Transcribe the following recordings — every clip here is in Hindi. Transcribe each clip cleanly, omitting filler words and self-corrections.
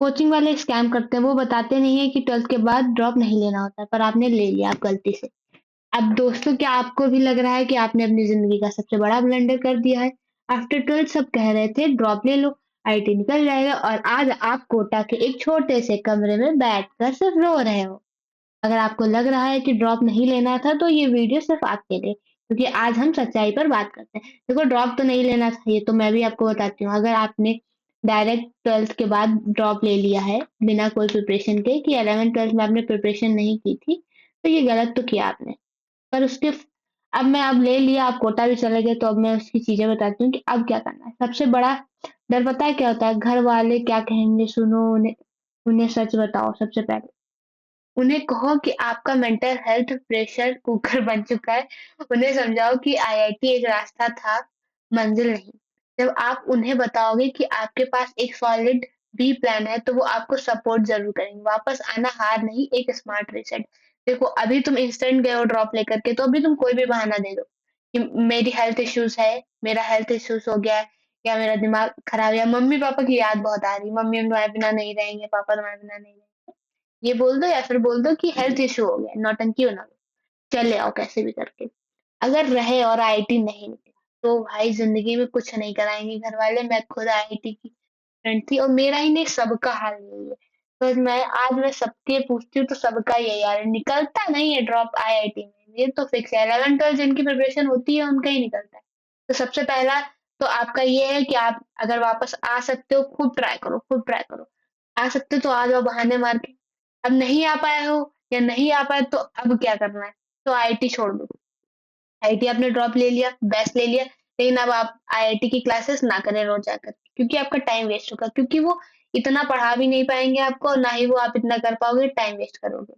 कोचिंग वाले स्कैम करते हैं, वो बताते नहीं है कि 12th के बाद ड्रॉप नहीं लेना होता है, पर आपने ले लिया आप गलती से। अब दोस्तों क्या आपको भी लग रहा है कि आपने अपनी ज़िंदगी का सबसे बड़ा ब्लंडर कर दिया है? आफ्टर 12th सब कह रहे थे ड्रॉप ले लो, आईटी निकल जाएगा और आज आप कोटा के एक छोटे से कमरे में बैठकर सिर्फ रो रहे हो। अगर आपको लग रहा है कि ड्रॉप नहीं लेना था तो ये वीडियो सिर्फ आपके लिए, क्योंकि आज हम सच्चाई पर बात करते हैं। देखो ड्रॉप तो नहीं लेना चाहिए, तो मैं भी आपको बताती हूँ। अगर आपने डायरेक्ट 12th के बाद ड्रॉप ले लिया है बिना कोई प्रिपरेशन के कि 11th-12th में आपने प्रिपरेशन नहीं की थी, तो ये गलत तो किया आपने। पर उसके अब ले लिया, आप कोटा भी चले गए, तो अब मैं उसकी चीज़ें बताती हूँ कि अब क्या करना है। सबसे बड़ा डर पता है क्या होता है? घर वाले क्या कहेंगे सुनो, उन्हें उन्हें सच बताओ सबसे पहले। उन्हें कहो कि आपका मेंटल हेल्थ प्रेशर कुकर बन चुका है। उन्हें समझाओ कि आईआईटी एक रास्ता था, मंजिल नहीं। जब आप उन्हें बताओगे कि आपके पास एक सॉलिड बी प्लान है, तो वो आपको सपोर्ट ज़रूर करेंगे। वापस आना हार नहीं, एक स्मार्ट रीसेट। देखो, अभी तुम इंस्टेंट गए हो ड्रॉप लेकर के, तो अभी तुम कोई भी बहाना दे दो कि मेरी हेल्थ इश्यूज़ है, मेरा हेल्थ इश्यूज़ हो गया है, या मेरा दिमाग खराब है, या मम्मी-पापा की याद बहुत आ रही है, मम्मी तुम्हारे बिना नहीं रहेंगे, पापा तुम्हारे बिना नहीं रहेंगे। ये बोल दो या फिर बोल दो कि हेल्थ इश्यू हो गया, नौटंकी बना दो, चले आओ कैसे भी करके। अगर रहे और आईआईटी नहीं निकला, तो भाई ज़िंदगी में कुछ नहीं कराएँगे घर वाले। मैं खुद आईआईटी की स्टूडेंट थी और मेरा ही नहीं सबका हाल यही है। तो मैं सबके पूछती हूँ तो सबका यही हाल है, निकलता नहीं है ड्रॉप आईआईटी में, ये तो फिक्स है। 11th-12th जिनकी प्रिपरेशन होती है उनका ही निकलता है। तो सबसे पहला तो आपका ये है कि आप अगर वापस आ सकते हो, खूब ट्राई करो, खूब ट्राई करो। आ सकते हो तो आ जाओ बहाने मार के। अब नहीं आ पाए हो या नहीं आ पाए तो अब क्या करना है? तो आईआईटी छोड़ दो। आईआईटी आपने ड्रॉप ले लिया, बेस्ट ले लिया, लेकिन अब आप आईआईटी की क्लासेस ना करें रोज़ जाकर के, क्योंकि आपका टाइम वेस्ट होगा, क्योंकि वो इतना पढ़ा भी नहीं पाएँगे आपको और ना ही वो आप इतना कर पाओगे, टाइम वेस्ट करोगे।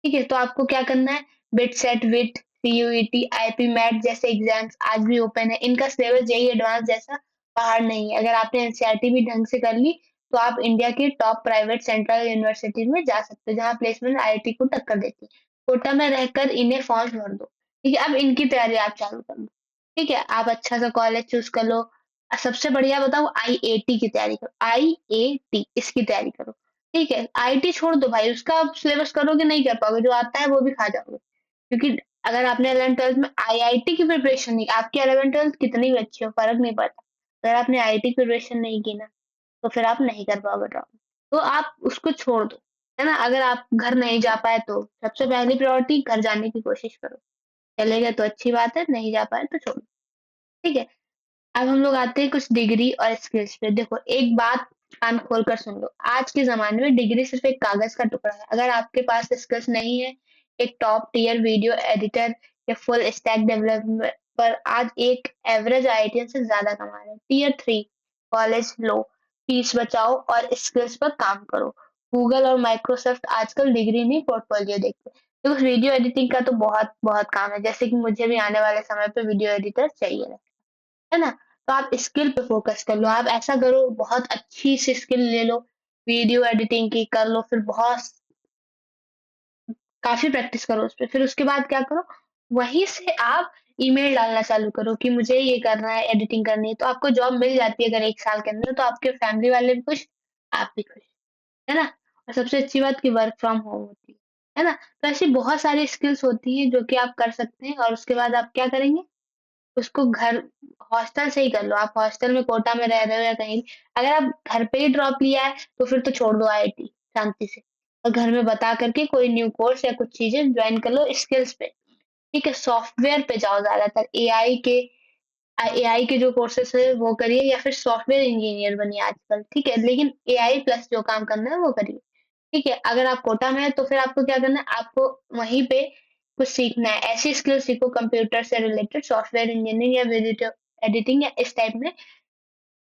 ठीक है? तो आपको क्या करना है, बिट सेट विट, सीयूईटी, आईपी मैट जैसे एग्ज़ाम्स आज भी ओपन है। इनका सिलेबस जेईई एडवांस जैसा पहाड़ नहीं है। अगर आपने एनसीईआरटी भी ढंग से कर ली, तो आप इंडिया की टॉप प्राइवेट सेंट्रल यूनिवर्सिटी में जा सकते हो, जहाँ प्लेसमेंट आईआईटी को टक्कर देती है। कोटा में रहकर इन्हें फॉर्म्स भर दो। ठीक है? अब इनकी तैयारी आप चालू कर लो। ठीक है? आप अच्छा सा कॉलेज चूज़ कर लो। सबसे बढ़िया बताऊँ, आईएटी की तैयारी करो, आईएटी इसकी तैयारी करो। ठीक है, आईटी छोड़ दो भाई, उसका आप सिलेबस करोगे नहीं कर पाओगे, जो आता है वो भी खा जाओगे। क्योंकि अगर आपने 11th-12th में आईआईटी की प्रिपरेशन नहीं, आपकी 11th-12th कितनी भी अच्छी हो, फ़र्क नहीं पड़ता। अगर आपने आईआईटी की प्रिपरेशन नहीं की ना, तो फिर आप नहीं कर पाओगे ड्रॉप। तो आप उसको छोड़ दो, है ना? अगर आप घर नहीं जा पाए तो सबसे पहली प्रायोरिटी घर जाने की कोशिश करो। चले गए तो अच्छी बात है, नहीं जा पाए तो छोड़ो, ठीक है? अब हम लोग आते हैं कुछ डिग्री और स्किल्स पे। देखो, एक बात कान खोल कर सुन लो। आज के ज़माने में डिग्री सिर्फ़ एक कागज़ का टुकड़ा है। अगर आपके पास स्किल्स नहीं है, एक टॉप टियर वीडियो एडिटर या फुल स्टैक डेवलपर आज एक एवरेज आईआईटीएन से ज़्यादा कमा रहे हैं। टियर 3 कॉलेज लो, फीस बचाओ और स्किल्स पर काम करो। गूगल और माइक्रोसॉफ्ट आजकल डिग्री नहीं पोर्टफोलियो देखते हैं। तो वीडियो एडिटिंग का तो बहुत काम है, जैसे कि मुझे भी आने वाले समय पे वीडियो एडिटर चाहिए। है ना? तो आप स्किल पे फ़ोकस कर लो। आप ऐसा करो, बहुत अच्छी सी स्किल ले लो, वीडियो एडिटिंग की कर लो, फिर बहुत काफ़ी प्रैक्टिस करो उसपे। फिर उसके बाद क्या करो, वहीं से आप ईमेल डालना चालू करो कि मुझे ये करना है, एडिटिंग करनी है। तो आपको जॉब मिल जाती है अगर 1 साल के अंदर, तो आपके फैमिली वाले भी खुश, आप भी खुश। है ना? और सबसे अच्छी बात कि वर्क फ्रॉम होम होती है ना? तो ऐसी बहुत सारी स्किल्स होती हैं जो कि आप कर सकते हैं और उसके बाद आप क्या करेंगे, उसको घर हॉस्टल से ही कर लो। आप हॉस्टल में कोटा में रह रहे हो या कहीं भी, अगर आप घर पे ही ड्रॉप लिया है तो फिर तो छोड़ दो आईआईटी शांति से और घर में बता करके कोई न्यू कोर्स या कुछ चीजें ज्वाइन कर लो स्किल्स पे। ठीक है, सॉफ्टवेयर पे जाओ, ज्यादातर एआई के जो कोर्सेस है वो करिए या फिर सॉफ्टवेयर इंजीनियर बनिए आजकल। ठीक है, लेकिन एआई प्लस जो काम करना है वो करिए। ठीक है, अगर आप कोटा में हैं तो फिर आपको क्या करना है, आपको वहीं पे कुछ सीखना है। ऐसी स्किल सीखो कंप्यूटर से रिलेटेड, सॉफ्टवेयर इंजीनियरिंग या वीडियो एडिटिंग या इस टाइप में,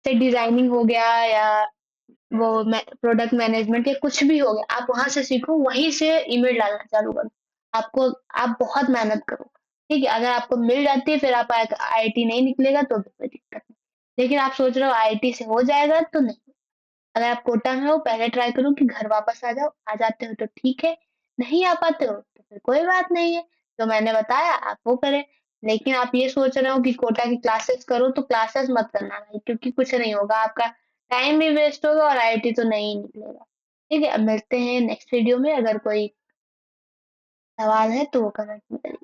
से डिजाइनिंग हो गया या वो प्रोडक्ट मैनेजमेंट या कुछ भी हो गया, आप वहां से सीखो, वहीं से ईमेल डालना चालू करो। आपको आप बहुत मेहनत करो। ठीक है, अगर आपको मिल जाती है फिर आप आईआईटी नहीं निकलेगा तो भी कोई दिक्कत नहीं, लेकिन आप सोच रहे हो आईआईटी से हो जाएगा तो नहीं। अगर आप कोटा में हो, पहले ट्राई करो कि घर वापस आ जाओ, आ जाते हो तो ठीक है, नहीं आ पाते हो तो फिर कोई बात नहीं है, जो मैंने बताया आप वो करें। लेकिन आप ये सोच रहे हो कि कोटा की क्लासेस करो तो क्लासेस मत करना भाई, क्योंकि कुछ नहीं होगा, आपका टाइम भी वेस्ट होगा और आईआईटी तो नहीं निकलेगा। ठीक है, अब मिलते हैं नेक्स्ट वीडियो में। अगर कोई सवाल है तो वो कमेंट में करिए।